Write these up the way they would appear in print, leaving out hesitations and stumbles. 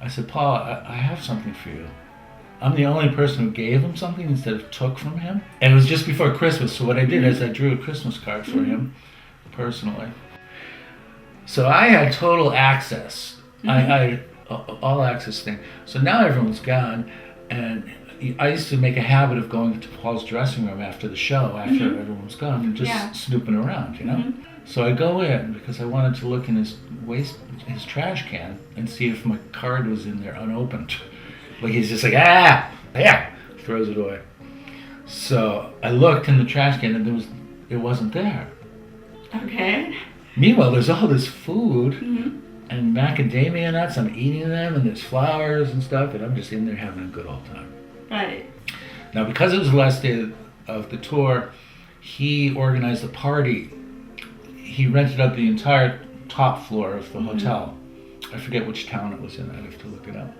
I said, Paul, I have something for you. I'm the only person who gave him something instead of took from him. And it was just before Christmas, so what I did is I drew a Christmas card for him personally. So I had total access. I had all access thing. So now everyone's gone, and I used to make a habit of going to Paul's dressing room after the show, after everyone's gone, and just snooping around, you know? So I go in because I wanted to look in his trash can and see if my card was in there unopened. Like he's just like, throws it away. So I looked in the trash can and it wasn't there. Okay. Meanwhile, there's all this food and macadamia nuts. I'm eating them, and there's flowers and stuff, and I'm just in there having a good old time. Right. Now, because it was the last day of the tour, he organized a party. He rented out the entire top floor of the hotel. I forget which town it was in. I'd have to look it up.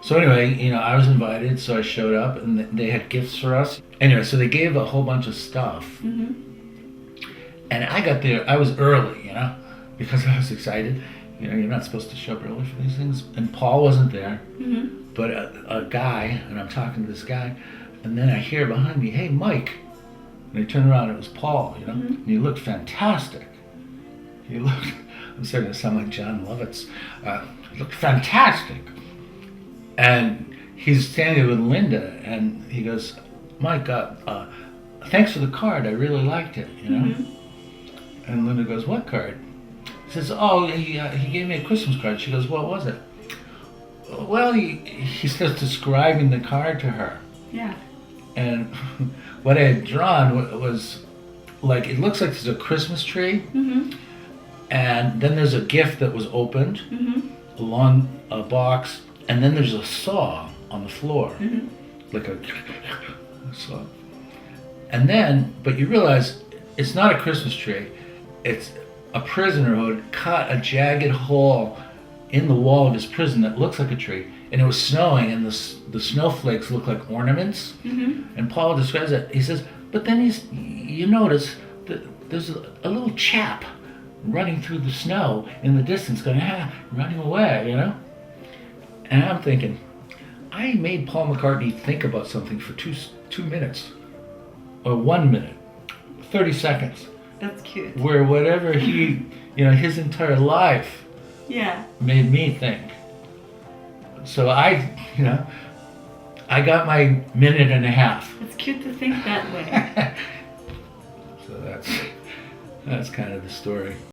So anyway, you know, I was invited, so I showed up, and they had gifts for us. Anyway, so they gave a whole bunch of stuff. And I got there, I was early, you know, because I was excited. You know, you're not supposed to show up early for these things. And Paul wasn't there, but a guy, and I'm talking to this guy, and then I hear behind me, hey, Mike. And I turn around, it was Paul, you know, and he looked fantastic. I'm starting to sound like John Lovitz. He looked fantastic. And he's standing with Linda, and he goes, Mike, thanks for the card, I really liked it, you know. And Linda goes, what card? He says, oh, he gave me a Christmas card. She goes, what was it? Well, he starts describing the card to her. Yeah. And what I had drawn was, like, it looks like there's a Christmas tree, and then there's a gift that was opened along a box, and then there's a saw on the floor, like a saw. And then, but you realize it's not a Christmas tree, it's a prisoner who had cut a jagged hole in the wall of his prison that looks like a tree. And it was snowing, and the snowflakes look like ornaments. And Paul describes it. He says, but then you notice that there's a little chap running through the snow in the distance, going, running away, you know? And I'm thinking, I made Paul McCartney think about something for 2 minutes, or 1 minute, 30 seconds. That's cute. Where whatever he, you know, his entire life made me think. So I got my minute and a half. It's cute to think that way. So that's kind of the story.